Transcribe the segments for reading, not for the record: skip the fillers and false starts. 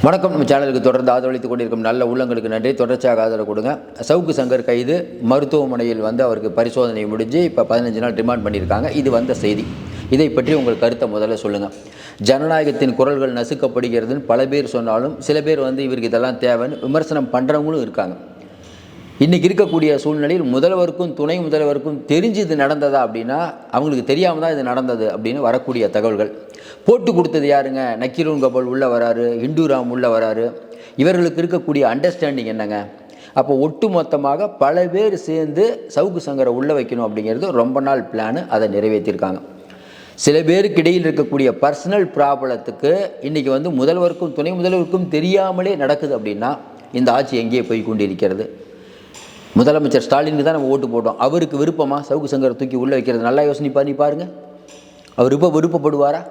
வணக்கம். நம்ம சேனலுக்கு தொடர்ந்து ஆதரவளித்துக் கொண்டிருக்கும் நல்ல உள்ளங்களுக்கு நன்றி. தொடர்ச்சியாக ஆதரவு கொடுங்க. சவுக்கு சங்கர் கைது, மருத்துவமனையில் அவருக்கு பரிசோதனை முடிஞ்சு இப்போ 15 நாள் ரிமாண்ட் பண்ணியிருக்காங்க. இது வந்த செய்தி. இதை பற்றி உங்கள் கருத்தை முதல்ல சொல்லுங்கள். ஜனநாயகத்தின் குரல்கள் நசுக்கப்படுகிறதுன்னு பல பேர் சொன்னாலும் சில பேர் இவருக்கு இதெல்லாம் தேவைன்னு விமர்சனம் பண்ணுறவங்களும் இருக்காங்க. இன்றைக்கி இருக்கக்கூடிய சூழ்நிலையில் முதல்வருக்கும் துணை முதல்வருக்கும் தெரிஞ்சு இது நடந்ததா அப்படின்னா அவங்களுக்கு தெரியாமல் தான் இது நடந்தது அப்படின்னு வரக்கூடிய தகவல்கள். போட்டு கொடுத்தது யாருங்க? நக்கீரன் கோபால் உள்ளே வராரு, இந்துராம் உள்ளே வராரு. இவர்களுக்கு இருக்கக்கூடிய அண்டர்ஸ்டாண்டிங் என்னங்க? அப்போ ஒட்டு மொத்தமாக பல பேர் சேர்ந்து சவுக்கு சங்கரை உள்ளே வைக்கணும் அப்படிங்கிறது ரொம்ப நாள் பிளானு. அதை நிறைவேற்றியிருக்காங்க. சில பேருக்கு இடையில் இருக்கக்கூடிய பர்சனல் ப்ராப்ளத்துக்கு இன்றைக்கி முதல்வருக்கும் துணை முதல்வருக்கும் தெரியாமலே நடக்குது அப்படின்னா இந்த ஆட்சி எங்கேயே போய் கொண்டிருக்கிறது? முதலமைச்சர் ஸ்டாலினுக்கு தான் நம்ம ஓட்டு போட்டோம். அவருக்கு விருப்பமா சவுக்கு சங்கரை தூக்கி உள்ளே வைக்கிறது? நல்லா யோசனை பண்ணி பாருங்கள். அவர் விருப்பப்படுவாரா?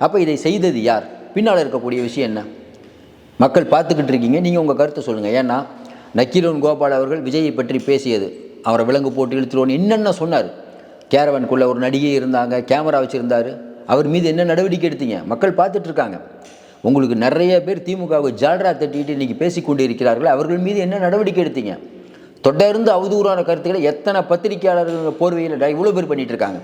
அப்போ இதை செய்தது யார்? பின்னால் இருக்கக்கூடிய விஷயம் என்ன? மக்கள் பார்த்துக்கிட்டு இருக்கீங்க. நீங்கள் உங்கள் கருத்தை சொல்லுங்கள். ஏன்னா நக்கீரன் கோபால் அவர்கள் விஜயை பற்றி பேசியது, அவரை விலங்கு போட்டு இழுத்துருவோன்னு என்னென்ன சொன்னார். கேரவனுக்குள்ளே ஒரு நடிகை இருந்தாங்க, கேமரா வச்சுருந்தார். அவர் மீது என்ன நடவடிக்கை எடுத்தீங்க? மக்கள் பார்த்துட்ருக்காங்க. உங்களுக்கு நிறைய பேர் திமுகவை ஜால்ரா தட்டிட்டு இன்றைக்கி பேசி கொண்டு இருக்கிறார்கள். அவர்கள் மீது என்ன நடவடிக்கை எடுத்தீங்க? தொடர்ந்து அவதூறான கருத்துக்களை எத்தனை பத்திரிகையாளர்கள் போர்வையில் இவ்வளோ பேர் பண்ணிகிட்டு இருக்காங்க.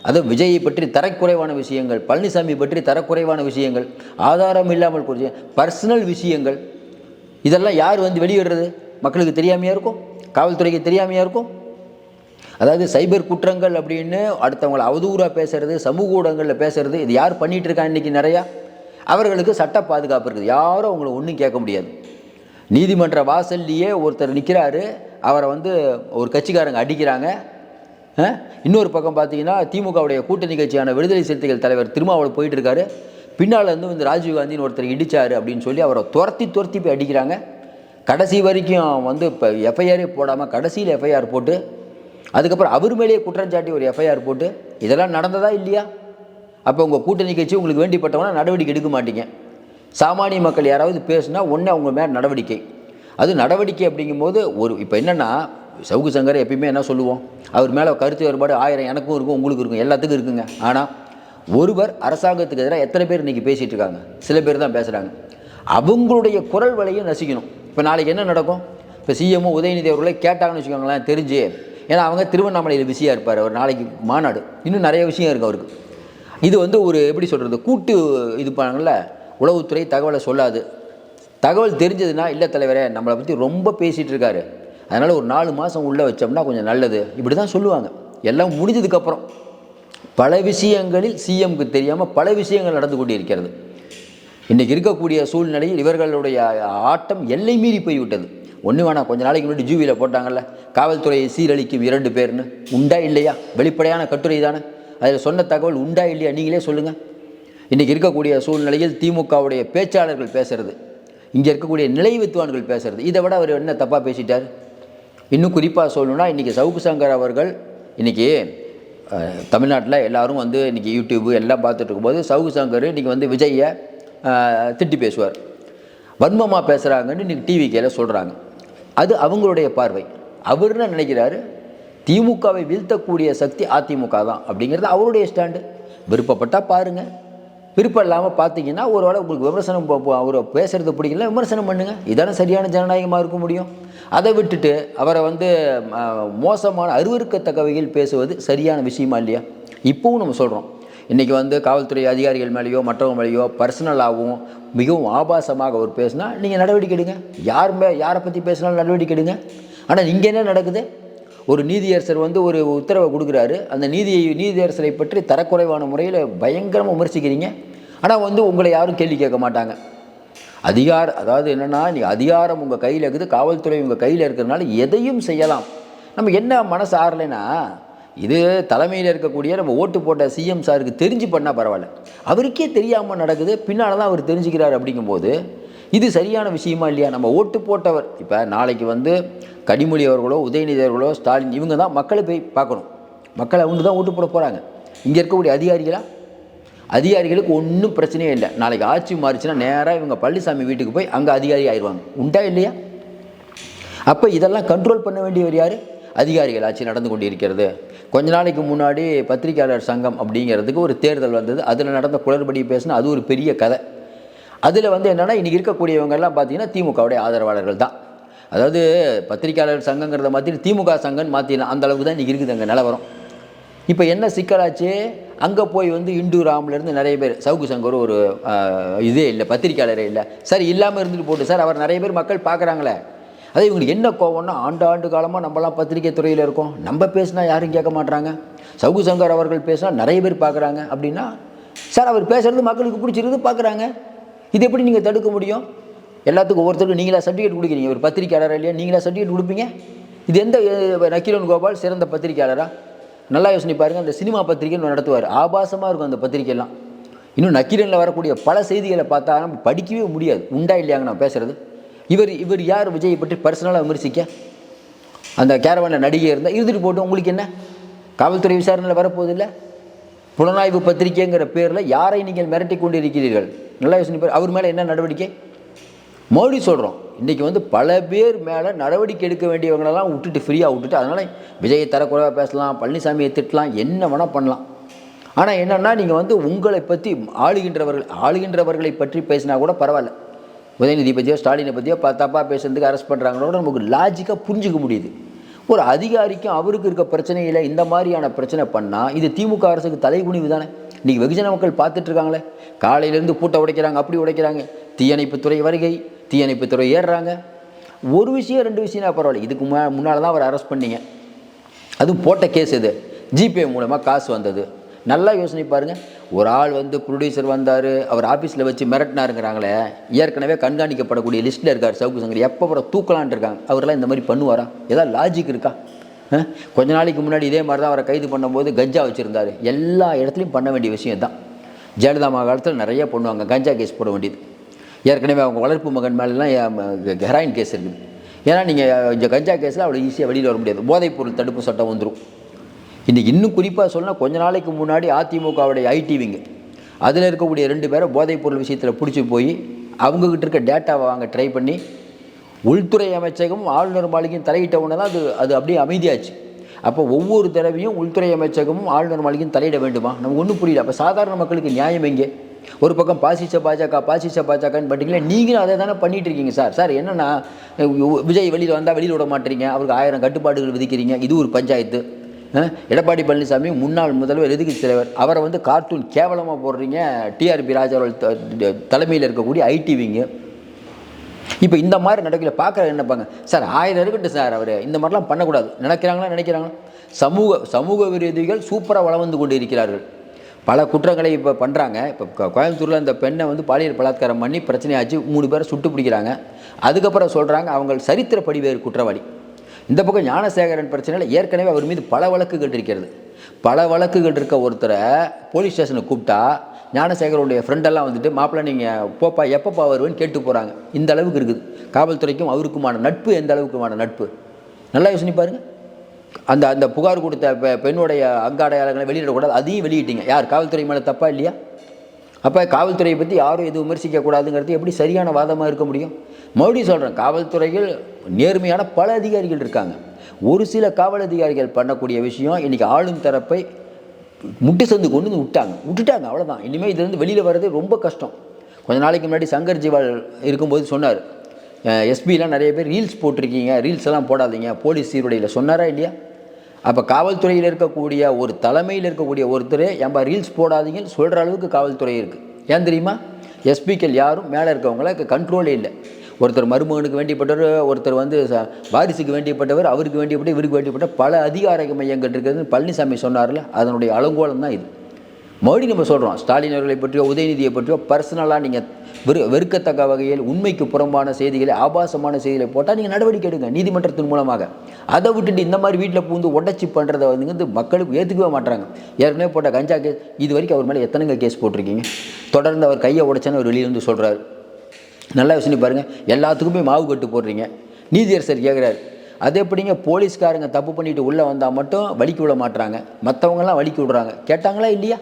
அதுவும் விஜயை பற்றி தரக்குறைவான விஷயங்கள், பழனிசாமி பற்றி தரக்குறைவான விஷயங்கள், ஆதாரம் இல்லாமல் குறித்த பர்சனல் விஷயங்கள், இதெல்லாம் யார் வெளியிடுறது? மக்களுக்கு தெரியாமையாக இருக்கும், காவல்துறைக்கு தெரியாமையாக இருக்கும். அதாவது சைபர் குற்றங்கள் அப்படின்னு அடுத்தவங்களை அவதூறாக பேசுகிறது, சமூக ஊடகங்களில் பேசுகிறது, இது யார் பண்ணிகிட்டு இருக்காங்க இன்றைக்கி நிறையா? அவர்களுக்கு சட்ட பாதுகாப்பு இருக்குது. யாரும் அவங்கள ஒன்றும் கேட்க முடியாது. நீதிமன்ற வாசல்லையே ஒருத்தர் நிற்கிறாரு, அவரை ஒரு கட்சிக்காரங்க அடிக்கிறாங்க. இன்னொரு பக்கம் பார்த்தீங்கன்னா திமுகவுடைய கூட்டணி கட்சியான விடுதலை சிறுத்தைகள் தலைவர் திருமாவளவன் போயிட்டு இருக்காரு. பின்னால் ராஜீவ்காந்தின்னு ஒருத்தர் இடித்தார் அப்படின்னு சொல்லி அவரை துரத்தி போய் அடிக்கிறாங்க. கடைசி வரைக்கும் இப்போ எஃப்ஐஆரே போடாமல் கடைசியில் எஃப்ஐஆர் போட்டு அதுக்கப்புறம் அவர் மேலேயே குற்றஞ்சாட்டி ஒரு எஃப்ஐஆர் போட்டு இதெல்லாம் நடந்ததா இல்லையா? அப்போ உங்கள் கூட்டணி கட்சி உங்களுக்கு வேண்டிப்பட்டவனா நடவடிக்கை எடுக்க மாட்டீங்க. சாமானிய மக்கள் யாராவது பேசுனா ஒன்று அவங்க மேலே நடவடிக்கை. அது நடவடிக்கை அப்படிங்கும்போது இப்போ என்னென்னா சவுக்கு சங்கரை எப்பயுமே என்ன சொல்லுவோம், அவர் மேலே கருத்து வேறுபாடு 1000 எனக்கும் இருக்கும், உங்களுக்கு இருக்கும், எல்லாத்துக்கும் இருக்குங்க. ஆனால் ஒருவர் அரசாங்கத்துக்கு எதிராக எத்தனை பேர் இன்றைக்கி பேசிகிட்டு இருக்காங்க? சில பேர் தான் பேசுகிறாங்க. அவங்களுடைய குரல் வலையும் நசிக்கணும். இப்போ நாளைக்கு என்ன நடக்கும்? இப்போ சிஎம்ஓ உதயநிதி அவர்களை கேட்டாங்கன்னு வச்சுக்கோங்களேன், தெரிஞ்சு. ஏன்னா அவங்க திருவண்ணாமலையில் பிஸியாக இருப்பார். அவர் நாளைக்கு மாநாடு, இன்னும் நிறைய விஷயம் இருக்குது அவருக்கு. இது ஒரு எப்படி சொல்கிறது, கூட்டு இது பண்ணல. உளவுத்துறை தகவலை சொல்லாது. தகவல் தெரிஞ்சதுன்னா இல்லை தலைவரே நம்மளை பற்றி ரொம்ப பேசிகிட்டு இருக்காரு, அதனால் ஒரு 4 மாதம் உள்ளே வச்சோம்னா கொஞ்சம் நல்லது, இப்படி தான் சொல்லுவாங்க. எல்லாம் முடிஞ்சதுக்கப்புறம் பல விஷயங்களில் சிஎம்க்கு தெரியாமல் பல விஷயங்கள் நடந்து கொண்டு இருக்கிறது. இன்றைக்கி இருக்கக்கூடிய சூழ்நிலையில் இவர்களுடைய ஆட்டம் எல்லை மீறி போய்விட்டது. ஒன்று வேணாம், கொஞ்சம் நாளைக்கு முன்னாடி ஜூவியில் போட்டாங்கல்ல, காவல்துறையை சீரழிக்கும் 2 பேர்னு. உண்டா இல்லையா? வெளிப்படையான கட்டுரை தானே. அதில் சொன்ன தகவல் உண்டா இல்லையா? நீங்களே சொல்லுங்கள். இன்றைக்கி இருக்கக்கூடிய சூழ்நிலையில் திமுகவுடைய பேச்சாளர்கள் பேசுகிறது, இங்கே இருக்கக்கூடிய நிலை வித்துவான்கள் பேசுகிறது, இதை விட அவர் என்ன தப்பாக பேசிட்டார்? இன்னும் குறிப்பாக சொல்லணும்னா இன்றைக்கி சவுக்கு சங்கர் அவர்கள் இன்றைக்கி தமிழ்நாட்டில் எல்லோரும் இன்றைக்கி யூடியூப்பு எல்லாம் பார்த்துட்டு இருக்கும்போது சவுக்கு சங்கர் இன்றைக்கி விஜயை திட்டி பேசுவார், வன்மமாக பேசுகிறாங்கன்னு இன்றைக்கி டிவிக்கையில் சொல்கிறாங்க. அது அவங்களுடைய பார்வை. அவர் என்ன நினைக்கிறாரு, திமுகவை வீழ்த்தக்கூடிய சக்தி அதிமுக தான் அப்படிங்கிறது அவருடைய ஸ்டாண்டு. விருப்பப்பட்டால் பாருங்கள், விருப்பம் இல்லாமல் பார்த்தீங்கன்னா ஒரு வேளை உங்களுக்கு விமர்சனம் அவர் பேசுகிறது பிடிக்கல, விமர்சனம் பண்ணுங்கள். இதான சரியான ஜனநாயகமாக இருக்க முடியும். அதை விட்டுட்டு அவரை மோசமான அருவருக்கத்தக்க வகையில் பேசுவது சரியான விஷயமா இல்லையா? இப்போவும் நம்ம சொல்கிறோம், இன்றைக்கி காவல்துறை அதிகாரிகள் மேலேயோ மற்றவங்க மேலேயோ பர்சனலாகவும் மிகவும் ஆபாசமாக அவர் பேசினா நீங்கள் நடவடிக்கை எடுங்க. யாரை பற்றி பேசினாலும் நடவடிக்கை எடுங்க. ஆனால் இங்கே என்ன நடக்குது? ஒரு நீதியரசர் ஒரு உத்தரவை கொடுக்குறாரு, அந்த நீதியரசரை பற்றி தரக்குறைவான முறையில் பயங்கரமாக விமர்சிக்கிறீங்க. ஆனால் உங்களை யாரும் கேள்வி கேட்க மாட்டாங்க. அதாவது என்னென்னா, நீங்கள் அதிகாரம் உங்கள் கையில் இருக்குது, காவல்துறை உங்கள் கையில் இருக்கிறதுனால எதையும் செய்யலாம். நம்ம என்ன மனசு ஆறலைன்னா, இது தலைமையில் இருக்கக்கூடிய நம்ம ஓட்டு போட்ட சிஎம் சாருக்கு தெரிஞ்சு பண்ணால் பரவாயில்ல, அவருக்கே தெரியாமல் நடக்குது, பின்னால் தான் அவர் தெரிஞ்சுக்கிறார். அப்படிங்கும்போது இது சரியான விஷயமா இல்லையா? நம்ம ஓட்டு போட்டவர் இப்போ நாளைக்கு கனிமொழி அவர்களோ உதயநிதி அவர்களோ ஸ்டாலின் இவங்க தான் மக்களை போய் பார்க்கணும். மக்களை அவங்க தான் ஓட்டு போட போகிறாங்க. இங்கே இருக்கக்கூடிய அதிகாரிகளுக்கு ஒன்றும் பிரச்சனையே இல்லை. நாளைக்கு ஆட்சி மாறிச்சுன்னா நேராக இவங்க பழனிசாமி வீட்டுக்கு போய் அங்கே அதிகாரி ஆயிடுவாங்க. உண்டா இல்லையா? அப்போ இதெல்லாம் கண்ட்ரோல் பண்ண வேண்டியவர் யார்? அதிகாரிகள் ஆட்சி நடந்து கொண்டு இருக்கிறது. கொஞ்ச நாளைக்கு முன்னாடி பத்திரிகையாளர் சங்கம் அப்படிங்கிறதுக்கு ஒரு தேர்தல் வந்தது. அதில் நடந்த குளறுபடி பேசினா அது ஒரு பெரிய கதை. அதில் வந்து என்னென்னா இன்றைக்கி இருக்கக்கூடியவங்கெல்லாம் பார்த்தீங்கன்னா திமுகவுடைய ஆதரவாளர்கள் தான். அதாவது பத்திரிக்கையாளர் சங்கங்கிறத மாற்றி திமுக சங்கம்னு மாற்றிடலாம், அந்த அளவுக்கு தான் இன்றைக்கி இருக்குது அங்கே நிலவரம். இப்போ என்ன சிக்கலாச்சு, அங்கே போய் வந்து இந்து ராம்லேருந்து நிறைய பேர், சவுக்கு சங்கர் ஒரு இதே இல்லை, பத்திரிக்கையாளரே இல்லை, சரி இல்லாமல் இருந்துட்டு போட்டு சார், அவர் நிறைய பேர் மக்கள் பார்க்குறாங்களே. அதே இவங்களுக்கு என்ன கோவம்னா, ஆண்டு காலமாக நம்மலாம் பத்திரிகை துறையில் இருக்கோம், நம்ம பேசினா யாரும் கேட்க மாட்டாங்க, சவுக்கு சங்கர் அவர்கள் பேசினா நிறைய பேர் பார்க்குறாங்க அப்படின்னா, சார் அவர் பேசுகிறது மக்களுக்கு பிடிச்சிருந்து பார்க்குறாங்க, இது எப்படி நீங்கள் தடுக்க முடியும்? எல்லாத்துக்கும் ஒவ்வொருத்தருக்கும் நீங்களா சர்டிஃபிகேட் கொடுக்குறீங்க, ஒரு பத்திரிக்கையாளர் இல்லையா நீங்களா சர்டிஃபிகேட் கொடுப்பீங்க? இது எந்த நக்கீரன் கோபால் சிறந்த பத்திரிக்கையாளரா? நல்லா யோசனை பாருங்கள். அந்த சினிமா பத்திரிகைன்னு நடத்துவார், ஆபாசமாக இருக்கும் அந்த பத்திரிக்கைலாம். இன்னும் நக்கீரனில் வரக்கூடிய பல செய்திகளை பார்த்தா நம்ம படிக்கவே முடியாது, உண்டா இல்லையாங்க நான் பேசுகிறது. இவர் யார் விஜயை பற்றி பர்சனலாக விமர்சிக்க? அந்த கேரவானில் நடிகை இருந்தால் இருந்துட்டு போட்டு உங்களுக்கு என்ன? காவல்துறை விசாரணையில் வரப்போகுது இல்லை. புலனாய்வு பத்திரிகைங்கிற பேரில் யாரை நீங்கள் மிரட்டி கொண்டு இருக்கிறீர்கள்? நல்லா யோசனை பாரு. அவர் மேலே என்ன நடவடிக்கை? மோடி சொல்கிறோம், இன்றைக்கி வந்து பல பேர் மேலே நடவடிக்கை எடுக்க வேண்டியவங்களெல்லாம் விட்டுட்டு ஃப்ரீயாக விட்டுட்டு, அதனால் விஜயை தரக்குறைவாக பேசலாம், பழனிசாமியை திட்டலாம், என்ன வேணால் பண்ணலாம். ஆனால் என்னென்னா நீங்கள் வந்து உங்களை பற்றி ஆளுகின்றவர்களை பற்றி பேசினா கூட பரவாயில்ல, உதயநிதி பற்றியோ ஸ்டாலினை பற்றியோ தப்பாக பேசுறதுக்கு அரெஸ்ட் பண்ணுறாங்களோட நமக்கு லாஜிக்காக புரிஞ்சிக்க முடியுது. ஒரு அதிகாரிக்கும் அவருக்கு இருக்க பிரச்சனையில் இந்த மாதிரியான பிரச்சனை பண்ணால் இது திமுக அரசுக்கு தலைகுனிவு தானே. இன்றைக்கி வெகுஜன மக்கள் பார்த்துட்ருக்காங்களே, காலையிலேருந்து பூட்டை உடைக்கிறாங்க, அப்படி உடைக்கிறாங்க, தீயணைப்புத்துறை வருகை, தீயணைப்புத்துறை ஏறுறாங்க. ஒரு விஷயம் 2 விஷயம்னா பரவாயில்ல, இதுக்கு முன்னால் தான் அவர் அரெஸ்ட் பண்ணிங்க, அதுவும் போட்ட கேஸ் இது, ஜிபே மூலமாக காசு வந்தது. நல்லா யோசனை பாருங்கள். ஒரு ஆள் வந்து ப்ரொடியூசர் வந்தார், அவர் ஆஃபீஸில் வச்சு மிரட்டினாருங்கிறாங்களே, ஏற்கனவே கண்காணிக்கப்படக்கூடிய லிஸ்ட்டில் இருக்கார் சவுக்கு சங்கர், எப்போ அப்புறம் தூக்கலான் இருக்காங்க. அவரெல்லாம் இந்த மாதிரி பண்ணுவாரா? ஏதாவது லாஜிக் இருக்கா? கொஞ்ச நாளைக்கு முன்னாடி இதே மாதிரி தான் அவரை கைது பண்ணும்போது கஞ்சா வச்சுருந்தார். எல்லா இடத்துலையும் பண்ண வேண்டிய விஷயம் தான். ஜெயலலிதா காலத்தில் நிறைய பண்ணுவாங்க, கஞ்சா கேஸ் போட வேண்டியது. ஏற்கனவே அவங்க வளர்ப்பு மகன் மேலாம் ஹெராயின் கேஸ் இருக்குது. ஏன்னா நீங்கள் இந்த கஞ்சா கேஸில் அவ்வளோ ஈஸியாக வெளியில் வர முடியாது, போதைப்பொருள் தடுப்பு சட்டம் வந்துடும். இன்றைக்கி இன்னும் குறிப்பாக சொன்னால், கொஞ்ச நாளைக்கு முன்னாடி அதிமுகவுடைய ஐடிவிங்க அதில் இருக்கக்கூடிய 2 பேரை போதைப்பொருள் விஷயத்தில் பிடிச்சி போய் அவங்கக்கிட்ட இருக்க டேட்டாவை வாங்க ட்ரை பண்ணி உள்துறை அமைச்சகமும் ஆளுநர் மாளிகையும் தலையிட்ட உடனே தான் அது அப்படியே அமைதியாச்சு. அப்போ ஒவ்வொரு தடவையும் உள்துறை அமைச்சகமும் ஆளுநர் மாளிகையும் தலையிட வேண்டுமா? நமக்கு ஒன்றும் புரியல. அப்போ சாதாரண மக்களுக்கு நியாயம் எங்கே? ஒரு பக்கம் பாசிச பாஜகன்னு பண்ணிட்டீங்களே, நீங்களும் அதை தானே பண்ணிகிட்டு இருக்கீங்க சார். சார் என்னென்னா, விஜய் வெளியில் வந்தால் வெளியில் விட மாட்டேறீங்க, அவருக்கு 1000 கட்டுப்பாடுகள் விதிக்கிறீங்க, இது ஒரு பஞ்சாயத்து. எடப்பாடி பழனிசாமி முன்னாள் முதல்வர், எதிர்க்கட்சி தலைவர், அவரை வந்து கார்ட்டூன் கேவலமாக போடுறீங்க, டிஆர்பி ராஜா தலைமையில் இருக்கக்கூடிய ஐடிவிங்க. இப்போ இந்த மாதிரி நடக்கல, பார்க்குற என்னப்பாங்க சார், 1000 இருக்கட்டும் சார், அவர் இந்த மாதிரிலாம் பண்ணக்கூடாது நினைக்கிறாங்களா? சமூக விரோதிகள் சூப்பராக வளம் வந்து கொண்டு இருக்கிறார்கள். பல குற்றங்களை இப்போ பண்ணுறாங்க. இப்போ கோயம்புத்தூரில் அந்த பெண்ணை வந்து பாலியல் பலாத்காரம் பண்ணி பிரச்சனையாச்சு, 3 பேரை சுட்டு பிடிக்கிறாங்க. அதுக்கப்புறம் சொல்கிறாங்க அவங்க சரித்திரப்படி வேறு குற்றவாளி. இந்த பக்கம் ஞானசேகரன் பிரச்சனையில் ஏற்கனவே அவர் மீது பல வழக்குகள் இருக்கிறது. பல வழக்குகள் இருக்க ஒருத்தரை போலீஸ் ஸ்டேஷனுக்கு கூப்பிட்டா ஞானசேகருடைய ஃப்ரெண்டெல்லாம் வந்துட்டு, மாப்பிள்ளை நீங்கள் போப்பா எப்பப்பா வருவேன்னு கேட்டு போகிறாங்க. இந்த அளவுக்கு இருக்குது காவல்துறைக்கும் அவருக்குமான நட்பு. எந்த அளவுக்குமான நட்பு நல்லா யோசனை பாருங்கள். அந்த புகார் கொடுத்த பெண்ணுடைய அங்க அடையாளங்களை வெளியிடக்கூடாது, அதையும் வெளியிட்டீங்க. யார்? காவல்துறை மேலே தப்பா இல்லையா? அப்போ காவல்துறையை பற்றி யாரும் எதுவும் விமர்சிக்கக்கூடாதுங்கிறது எப்படி சரியான வாதமாக இருக்க முடியும்? மறுபடியும் சொல்கிறேன், காவல்துறையில் நேர்மையான பல அதிகாரிகள் இருக்காங்க. ஒரு சில காவல் அதிகாரிகள் பண்ணக்கூடிய விஷயம் இன்றைக்கி ஆளும் தரப்பை முட்டு சந்து கொண்டு வந்து விட்டுட்டாங்க, அவ்வளோதான். இனிமேல் இதுலேருந்து வெளியில் வர்றது ரொம்ப கஷ்டம். கொஞ்ச நாளைக்கு முன்னாடி சங்கர் ஜிவால் இருக்கும்போது சொன்னார், எஸ்பிலாம் நிறைய பேர் ரீல்ஸ் போட்டிருக்கீங்க, ரீல்ஸ் எல்லாம் போடாதீங்க, போலீஸ் சீருடையில் சொன்னாரா இல்லையா? அப்போ காவல்துறையில் இருக்கக்கூடிய ஒரு தலைமையில் இருக்கக்கூடிய ஒருத்தர் ஏன்பா ரீல்ஸ் போடாதீங்கன்னு சொல்கிற அளவுக்கு காவல்துறை இருக்குது. ஏன் தெரியுமா? எஸ்பிக்கள் யாரும் மேலே இருக்கவங்கள கண்ட்ரோலே இல்லை. ஒருத்தர் மருமகனுக்கு வேண்டியப்பட்டவர், ஒருத்தர் வந்து வாரிசுக்கு வேண்டியப்பட்டவர், அவருக்கு வேண்டியப்பட்ட, இவருக்கு வேண்டியப்பட்ட பல அதிகார மையங்கள் இருக்கிறதுன்னு பழனிசாமி சொன்னார்ல, அதனுடைய அலங்கோலம் தான் இது. மறுபடியும் நம்ம சொல்கிறோம், ஸ்டாலின் அவர்களை பற்றியோ உதயநிதியை பற்றியோ பர்சனலாக நீங்கள் வெறுக்கத்தக்க வகையில் உண்மைக்கு புறம்பான செய்திகளை, ஆபாசமான செய்திகளை போட்டால் நீங்கள் நடவடிக்கை எடுங்க நீதிமன்றத்தின் மூலமாக. அதை விட்டுட்டு இந்த மாதிரி வீட்டில் பூந்து உடச்சி பண்ணுறதை வந்து மக்களுக்கு ஏற்றுக்கவே மாட்டாங்க. ஏற்கனவே போட்ட கஞ்சா கேஸ், இது வரைக்கும் அவர் மேலே எத்தனைங்க கேஸ் போட்டிருக்கீங்க? தொடர்ந்து அவர் கையை உடைச்சான்னு அவர் வெளியிலேருந்து சொல்கிறாரு. நல்லா யோசனை பாருங்கள், எல்லாத்துக்குமே மாவு கட்டு போடுறீங்க. நீதியரசர் கேட்குறாரு, அது எப்படிங்க போலீஸ்காரங்க தப்பு பண்ணிட்டு உள்ளே வந்தால் மட்டும் வலிக்கு விட மாட்டுறாங்க, மற்றவங்களாம் வலிக்கு விடுறாங்க? கேட்டாங்களா இல்லையா?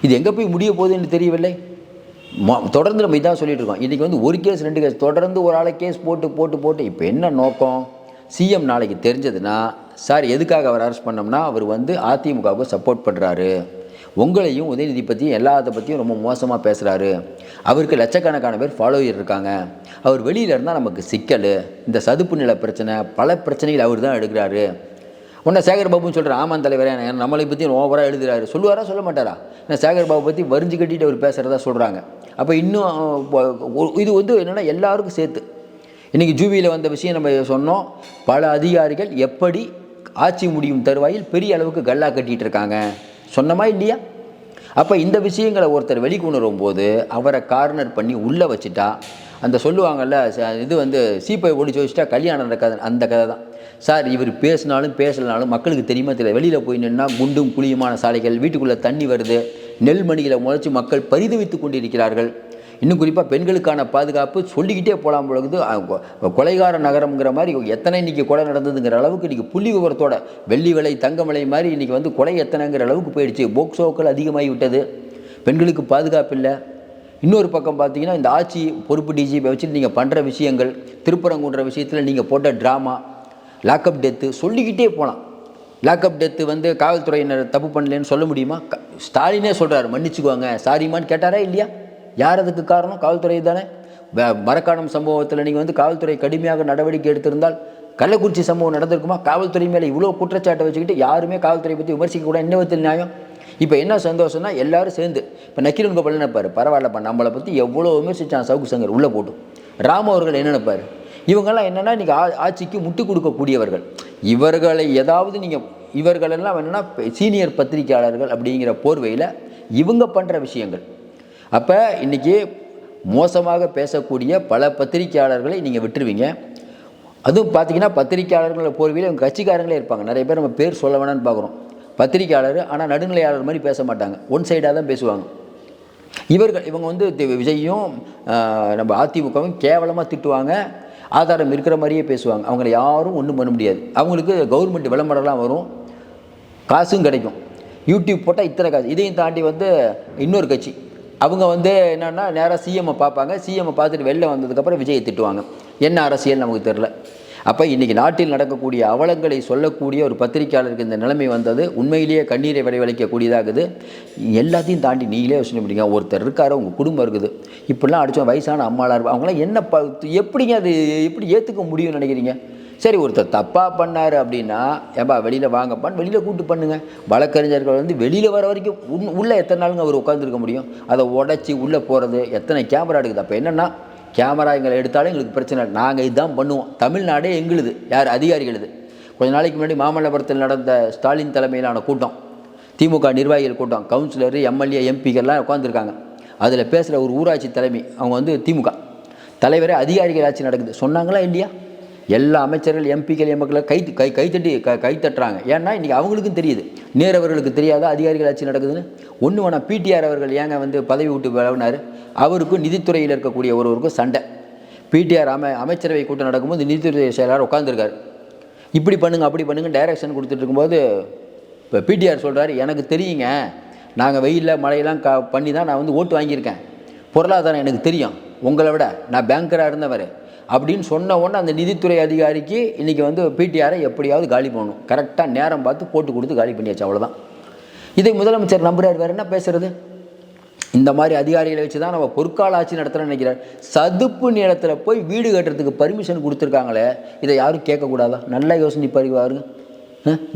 இது எங்கே போய் முடிய போகுதுன்னு தெரியவில்லை. தொடர்ந்து நம்ம இதான் சொல்லிட்டு இருக்கோம். இன்றைக்கி வந்து ஒரு கேஸ் 2 கேஸ் தொடர்ந்து ஒரு ஆளை கேஸ் போட்டு இப்போ என்ன நோக்கம்? சிஎம் நாளைக்கு தெரிஞ்சதுன்னா, சார் எதுக்காக அவர் அரெஸ்ட் பண்ணோம்னா அவர் வந்து அதிமுகவுக்கு சப்போர்ட் பண்ணுறாரு, உங்களையும் உதயநிதி பற்றியும் எல்லாத்த பற்றியும் ரொம்ப மோசமாக பேசுகிறாரு. அவருக்கு லட்சக்கணக்கான பேர் ஃபாலோயர் இருக்காங்க. அவர் வெளியில் இருந்தால் நமக்கு சிக்கல், இந்த சதுப்பு நில பிரச்சனை, பல பிரச்சனைகள் அவர் தான் எடுக்கிறாரு. உன்னை சேகர் பாபுன்னு சொல்கிறார். ஆமாம் தலைவரே, நம்மளை பற்றி ஓவராக எழுதுறாரு. சொல்லுவாரா சொல்ல மாட்டாரா? ஏன்னா சேகர் பாபு பற்றி வரிஞ்சு கட்டிட்டு அவர் பேசுகிறதா சொல்கிறாங்க. அப்போ இன்னும் இது வந்து என்னென்னா எல்லாருக்கும் சேர்த்து இன்றைக்கி ஜூபியில் வந்த விஷயம் நம்ம சொன்னோம். பல அதிகாரிகள் எப்படி ஆட்சி முடியும் தருவாயில் பெரிய அளவுக்கு கல்லா கட்டிகிட்டு இருக்காங்க, சொன்னமா இல்லையா? அப்போ இந்த விஷயங்களை ஒருத்தர் வெளிக்கொணரும் போது அவரை கார்னர் பண்ணி உள்ளே வச்சுட்டா, அந்த சொல்லுவாங்கள்ல, இது வந்து சீப்பை ஒடிச்சு வச்சுட்டா கல்யாணம் நடக்காது, அந்த கதை தான் சார். இவர் பேசினாலும் பேசலனாலும் மக்களுக்கு தெரியுமா தெரியல. வெளியில் போய் நின்னா குண்டும் குழியுமான சாலைகள், வீட்டுக்குள்ளே தண்ணி வருது, நெல்மணிகளை முளைச்சி மக்கள் பரிதவித்து கொண்டிருக்கிறார்கள். இன்னும் குறிப்பாக பெண்களுக்கான பாதுகாப்பு சொல்லிக்கிட்டே போகலாம் பொழுது, கொலைகார நகரம்ங்கிற மாதிரி எத்தனை இன்றைக்கி கொலை நடந்ததுங்கிற அளவுக்கு இன்றைக்கி புள்ளி விவரத்தோட வெள்ளி விலை தங்க விலை மாதிரி இன்றைக்கி வந்து கொலை எத்தனைங்கிற அளவுக்கு போயிடுச்சு. போக்சோக்கள் அதிகமாகி விட்டது, பெண்களுக்கு பாதுகாப்பு இல்லை. இன்னொரு பக்கம் பார்த்தீங்கன்னா, இந்த ஆட்சி பொறுப்பு டிஜிபி வச்சுட்டு நீங்கள் பண்ணுற விஷயங்கள், திருப்பரங்குன்ற விஷயத்தில் நீங்கள் போட்ட ட்ராமா, லாக்அப் டெத்து சொல்லிக்கிட்டே போகலாம். லாக்அப் டெத்து வந்து காவல்துறையினர் தப்பு பண்ணலன்னு சொல்ல முடியுமா? ஸ்டாலினே சொல்கிறார், மன்னிச்சுக்குவாங்க சாரிமான்னு கேட்டாரா இல்லையா? யார் அதுக்கு காரணம்? காவல்துறை தானே. மரக்காணம் சம்பவத்தில் நீங்கள் வந்து காவல்துறை கடுமையாக நடவடிக்கை எடுத்திருந்தால் கள்ளக்குறிச்சி சம்பவம் நடந்திருக்குமா? காவல்துறை மேலே இவ்வளோ குற்றச்சாட்டை வச்சுக்கிட்டு யாருமே காவல்துறை பற்றி விமர்சிக்க கூட என்ன விதத்தில் நியாயம்? இப்போ என்ன சந்தோஷம்னா, எல்லாரும் சேர்ந்து இப்போ நக்கீரன் கோபால் நினைப்பார், பரவாயில்லப்பா நம்மளை பற்றி எவ்வளோ விமர்சித்தான் சவுக்கு சங்கர் உள்ளே போட்டு. ராம அவர்கள் என்ன நினைப்பார்? இவங்கெல்லாம் என்னென்னா இன்றைக்கி ஆட்சிக்கு முட்டு கொடுக்கக்கூடியவர்கள். இவர்களை ஏதாவது நீங்கள் இவர்களெல்லாம் என்னென்னா சீனியர் பத்திரிகையாளர்கள் அப்படிங்கிற போர்வையில் இவங்க பண்ணுற விஷயங்கள். அப்போ இன்றைக்கி மோசமாக பேசக்கூடிய பல பத்திரிகையாளர்களை நீங்கள் விட்டுருவீங்க. அதுவும் பார்த்திங்கன்னா பத்திரிகையாளர்கள் போர்வையில் இவங்க கட்சிக்காரங்களே இருப்பாங்க. நிறைய பேர் நம்ம பேர் சொல்ல வேணான்னு பார்க்குறோம். பத்திரிகையாளர் ஆனால் நடுநிலையாளர் மாதிரி பேச மாட்டாங்க, ஒன் சைடாக தான் பேசுவாங்க. இவங்க வந்து விஜயும் நம்ம அதிமுகவும் கேவலமாக திட்டுவாங்க, ஆதாரம் இருக்கிற மாதிரியே பேசுவாங்க. அவங்கள யாரும் ஒன்றும் பண்ண முடியாது. அவங்களுக்கு கவர்மெண்ட் விளம்பரம்லாம் வரும், காசும் கிடைக்கும். யூடியூப் போட்டால் இத்தனை காசு. இதையும் தாண்டி வந்து இன்னொரு கட்சி அவங்க வந்து என்னென்னா நேராக சிஎம்ஐ பார்ப்பாங்க. சிஎம்ஐ பார்த்துட்டு வெளில வந்ததுக்கப்புறம் விஜயை திட்டுவாங்க. என்ன அரசியல் நமக்கு தெரில. அப்போ இன்றைக்கி நாட்டில் நடக்கக்கூடிய அவலங்களை சொல்லக்கூடிய ஒரு பத்திரிகையாளருக்கு இந்த நிலைமை வந்தது உண்மையிலேயே கண்ணீரை விளைவிக்கக்கூடியதாகுது. எல்லாத்தையும் தாண்டி நீங்களே யோசனை பண்ணிங்க. ஒருத்தர் இருக்காரு, உங்கள் குடும்பம் இருக்குது, இப்படிலாம் அடித்தோம் வயசான அம்மாளாக அவங்களாம் என்ன எப்படிங்க அது எப்படி ஏற்றுக்க முடியும்னு நினைக்கிறீங்க? சரி, ஒருத்தர் தப்பாக பண்ணார் அப்படின்னா ஏப்பா வெளியில் வாங்கப்பான்னு வெளியில் கூப்பிட்டு பண்ணுங்கள். வழக்கறிஞர்கள் வந்து வெளியில் வர வரைக்கும் உள்ளே எத்தனை நாளுங்க அவர் உட்காந்துருக்க முடியும்? அதை உடச்சி உள்ளே போகிறது எத்தனை கேமரா எடுக்குது. அப்போ என்னென்னா கேமரா எங்களை எடுத்தாலும் எங்களுக்கு பிரச்சனை, நாங்கள் இதுதான் பண்ணுவோம். தமிழ்நாடே எங்களுது, யார் அதிகாரிகளுது. கொஞ்ச நாளைக்கு முன்னாடி மாமல்லபுரத்தில் நடந்த ஸ்டாலின் தலைமையிலான கூட்டம், திமுக நிர்வாகிகள் கூட்டம், கவுன்சிலர், எம்எல்ஏ, எம்பிக்கெல்லாம் உட்காந்துருக்காங்க. அதில் பேசுகிற ஒரு ஊராட்சி தலைமை, அவங்க வந்து திமுக தலைவரே அதிகாரிகள் ஆட்சி நடக்குது சொன்னாங்களா இல்லையா? எல்லா அமைச்சர்கள், எம்பிக்கள், எம்எல்ஏ கை தட்டுறாங்க. ஏன்னா இன்றைக்கி அவங்களுக்கும் தெரியுது, நேரவர்களுக்கு தெரியாத அதிகாரிகள் ஆட்சி நடக்குதுன்னு. ஒன்று வேணால் பிடிஆர் அவர்கள் ஏங்க வந்து பதவி விட்டு விலகினார்? அவருக்கும் நிதித்துறையில் இருக்கக்கூடிய ஒருவருக்கும் சண்டை. பிடிஆர் அமைச்சரவை கூட்டம் நடக்கும்போது நிதித்துறை செயலாளர் உட்காந்துருக்காரு. இப்படி பண்ணுங்க அப்படி பண்ணுங்க டைரக்ஷன் கொடுத்துட்டு இருக்கும்போது இப்போ பிடிஆர் சொல்கிறாரு, எனக்கு தெரியுங்க, நாங்கள் வெயிலில் மழையெல்லாம் பண்ணி தான் நான் வந்து ஓட்டு வாங்கியிருக்கேன், பொருளாதாரம் எனக்கு தெரியும், உங்களை விட நான் பேங்கராக இருந்தவர் அப்படின்னு சொன்ன உடனே அந்த நிதித்துறை அதிகாரிக்கு இன்றைக்கி வந்து பிடிஆரை எப்படியாவது காலி பண்ணணும். கரெக்டாக நேரம் பார்த்து போட்டு கொடுத்து காலி பண்ணியாச்சு, அவ்வளோதான். இதை முதலமைச்சர் நம்புறார், வேறு என்ன பேசுறது? இந்த மாதிரி அதிகாரிகளை வச்சு தான் நம்ம பொற்கால ஆட்சி நடத்துகிறோன்னு நினைக்கிறார். சதுப்பு நிலத்தில் போய் வீடு கட்டுறதுக்கு பர்மிஷன் கொடுத்துருக்காங்களே, இதை யாரும் கேட்கக்கூடாதா? நல்லா யோசனை பாருங்க.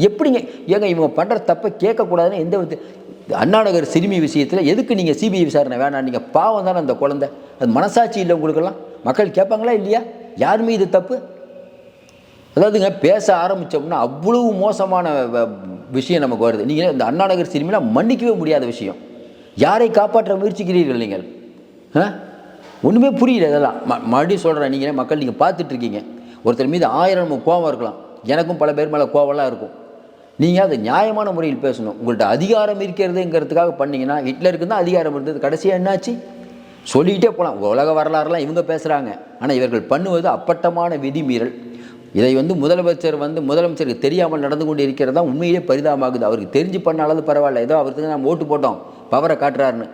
எப்படிங்க ஏங்க இவங்க பண்ணுற தப்பை கேட்கக்கூடாதுன்னு எந்த வித அண்ணாநகர் சிறுமி விஷயத்தில் எதுக்கு நீங்கள் சிபிஐ விசாரணை வேணாம்? நீங்கள் பாவம் தானே அந்த குழந்தை, அது மனசாட்சி இல்லை உங்களுக்கெல்லாம்? மக்கள் கேட்பாங்களா இல்லையா? யாருமே இது தப்பு. அதாவதுங்க பேச ஆரம்பித்தோம்னா அவ்வளவு மோசமான விஷயம் நமக்கு வருது. நீங்கள் இந்த அண்ணாநகர் சிறுமிலாம் மன்னிக்கவே முடியாத விஷயம். யாரை காப்பாற்ற முயற்சிக்கிறீர்கள் நீங்கள்? ஒன்றுமே புரியல. இதெல்லாம் மறுபடியும் சொல்கிறேன், நீங்கள் மக்கள் நீங்கள் பார்த்துட்ருக்கீங்க, ஒருத்தர் மீது 1000 கோபம் இருக்கலாம், எனக்கும் பல பேர் மேலே கோவம்லாம் இருக்கும். நீங்கள் அதை நியாயமான முறையில் பேசணும். உங்கள்கிட்ட அதிகாரம் இருக்கிறதுங்கிறதுக்காக பண்ணிங்கன்னா, ஹிட்லருக்கு தான் அதிகாரம் இருந்தது, கடைசியாக என்னாச்சு சொல்லிக்கிட்டே போகலாம். உலக வரலாறுலாம் இவங்க பேசுகிறாங்க, ஆனால் இவர்கள் பண்ணுவது அப்பட்டமான விதிமீறல். இதை வந்து முதலமைச்சருக்கு தெரியாமல் நடந்து கொண்டு இருக்கிறது தான் உண்மையிலே பரிதாபமாகுது. அவருக்கு தெரிஞ்சு பண்ணாலும் பரவாயில்ல, ஏதோ அவருக்கு நம்ம ஓட்டு போட்டோம் பவரை காட்டுறாருன்னு.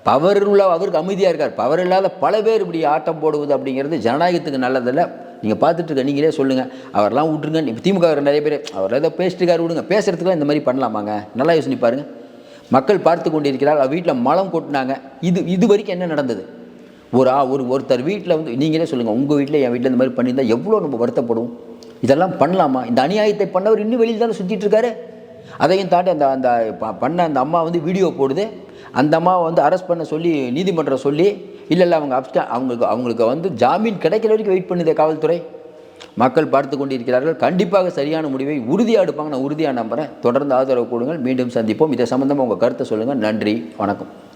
பவர் உள்ள அவருக்கு அமைதியாக இருக்கார். பவர் இல்லாத பல பேர் இப்படி ஆட்டம் போடுவது அப்படிங்கிறது ஜனநாயகத்துக்கு நல்லதில்லை. நீங்கள் பார்த்துட்ருக்க நீங்களே சொல்லுங்கள். அவரெல்லாம் விட்டுருங்க. இப்போ திமுக நிறைய பேர் அவரெல்லாம் ஏதோ பேசிட்டுருக்காரு, விடுங்க. பேசுகிறதுக்குலாம் இந்த மாதிரி பண்ணலாமாங்க? நல்லா யோசனை பாருங்கள். மக்கள் பார்த்து கொண்டிருக்கிறார்கள். வீட்டில் மலம் கொட்டினாங்க. இது வரைக்கும் என்ன நடந்தது? ஒருத்தர் வீட்டில் வந்து நீங்களே சொல்லுங்கள், உங்கள் வீட்டில் என் வீட்டில் இந்த மாதிரி பண்ணியிருந்தால் எவ்வளோ நம்ம வருத்தப்படுவோம். இதெல்லாம் பண்ணலாமா? இந்த அநியாயத்தை பண்ணவர் இன்னும் வெளியில் தானே சுற்றிட்டு இருக்காரு. அதையும் தாண்டி அந்த பண்ண அந்த அம்மா வந்து வீடியோ போடுது. அந்த அம்மாவை வந்து அரெஸ்ட் பண்ண சொல்லி நீதிமன்றம் சொல்லி இல்லை அவங்களுக்கு வந்து ஜாமீன் கிடைக்கிற வரைக்கும் வெயிட் பண்ணுதே காவல்துறை. மக்கள் பார்த்து கொண்டிருக்கிறார்கள். கண்டிப்பாக சரியான முடிவை உறுதியாக எடுப்பாங்க. நான் உறுதியாக நம்புகிறேன். தொடர்ந்து ஆதரவு கொடுங்கள். மீண்டும் சந்திப்போம். இதை சம்பந்தமாக உங்கள் கருத்தை சொல்லுங்கள். நன்றி, வணக்கம்.